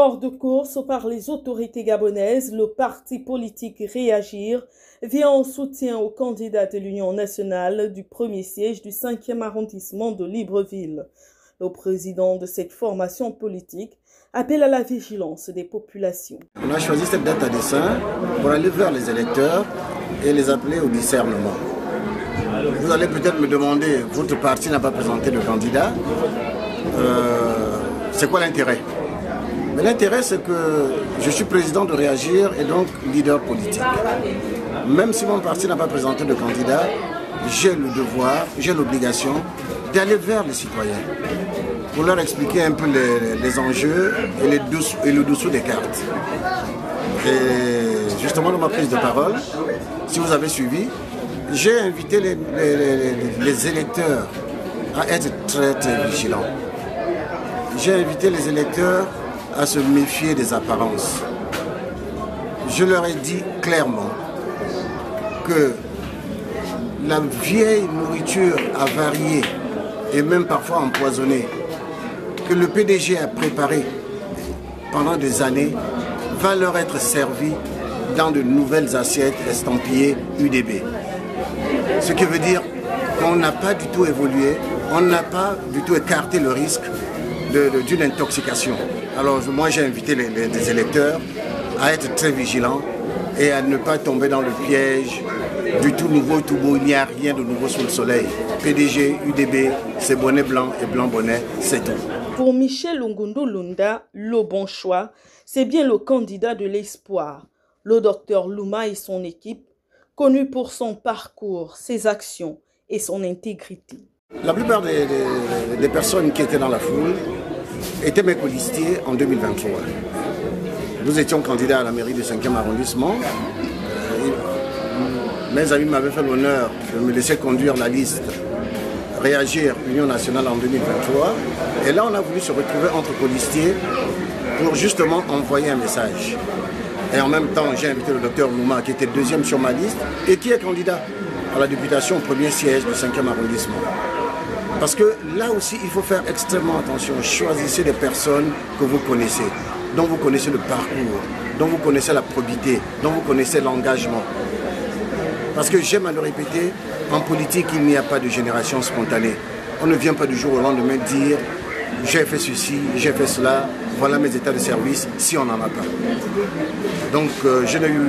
Hors de course par les autorités gabonaises, le parti politique Réagir vient en soutien au candidat de l'Union nationale du premier siège du 5e arrondissement de Libreville. Le président de cette formation politique appelle à la vigilance des populations. On a choisi cette date à dessein pour aller vers les électeurs et les appeler au discernement. Vous allez peut-être me demander, votre parti n'a pas présenté de candidat, c'est quoi l'intérêt? Mais l'intérêt, c'est que je suis président de Réagir et donc leader politique. Même si mon parti n'a pas présenté de candidat, j'ai le devoir, j'ai l'obligation d'aller vers les citoyens pour leur expliquer un peu les enjeux et le dessous des cartes. Et justement, dans ma prise de parole, si vous avez suivi, j'ai invité les électeurs à être très très vigilants. J'ai invité les électeurs à se méfier des apparences. Je leur ai dit clairement que la vieille nourriture avariée et même parfois empoisonnée que le PDG a préparée pendant des années va leur être servie dans de nouvelles assiettes estampillées UDB. Ce qui veut dire qu'on n'a pas du tout évolué, on n'a pas du tout écarté le risque d'une intoxication. Alors moi j'ai invité les électeurs à être très vigilants et à ne pas tomber dans le piège du tout nouveau, tout beau. Il n'y a rien de nouveau sous le soleil. PDG, UDB, c'est bonnet blanc et blanc bonnet, c'est tout. Pour Michel Lungundu Lunda, le bon choix, c'est bien le candidat de l'espoir, le docteur Louma et son équipe, connu pour son parcours, ses actions et son intégrité. La plupart des personnes qui étaient dans la foule étaient mes colistiers en 2023. Nous étions candidats à la mairie du 5e arrondissement. Mes amis m'avaient fait l'honneur de me laisser conduire la liste Réagir Union nationale en 2023. Et là, on a voulu se retrouver entre colistiers pour justement envoyer un message. Et en même temps, j'ai invité le docteur Louma qui était deuxième sur ma liste et qui est candidat à la députation au premier siège du 5e arrondissement. Parce que là aussi, il faut faire extrêmement attention. Choisissez des personnes que vous connaissez, dont vous connaissez le parcours, dont vous connaissez la probité, dont vous connaissez l'engagement. Parce que j'aime à le répéter, en politique, il n'y a pas de génération spontanée. On ne vient pas du jour au lendemain dire « j'ai fait ceci, j'ai fait cela, voilà mes états de service » si on n'en a pas. Donc je n'ai eu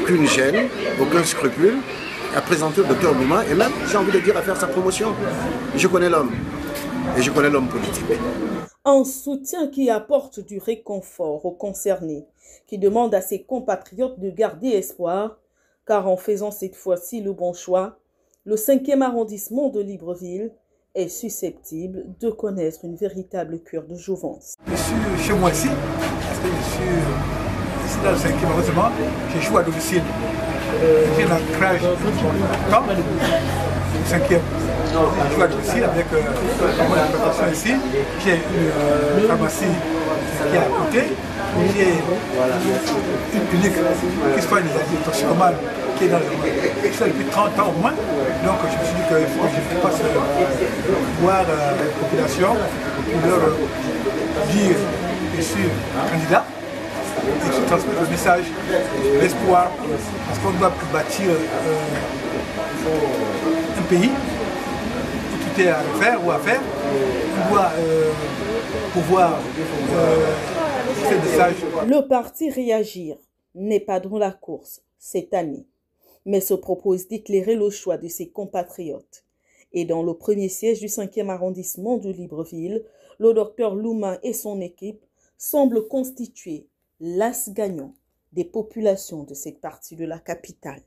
aucune gêne, aucun scrupule à présenter le docteur Louma et même, j'ai envie de dire, à faire sa promotion. Je connais l'homme et je connais l'homme politique. Un soutien qui apporte du réconfort aux concernés, qui demande à ses compatriotes de garder espoir, car en faisant cette fois-ci le bon choix, le 5e arrondissement de Libreville est susceptible de connaître une véritable cure de jouvence. Je suis chez moi ici, parce que je suis dans le 5e arrondissement, j'ai joué à domicile. J'ai l'ancrage du camp, le 5e. Je joue à domicile avec mon implantation ici. J'ai une pharmacie qui est à côté. J'ai une clinique qui se fait des toxicomanes qui est dans le je suis depuis 30 ans au moins. Donc je me suis dit qu'il faut que je passe voir la population pour leur dire que je suis candidat. Et je transmets le message, l'espoir, parce qu'on doit bâtir un pays où tout est à faire ou à faire. On doit pouvoir faire des messages. Le parti Réagir n'est pas dans la course cette année, mais se propose d'éclairer le choix de ses compatriotes. Et dans le premier siège du 5e arrondissement de Libreville, le docteur Louma et son équipe semblent constituer l'as gagnant des populations de cette partie de la capitale.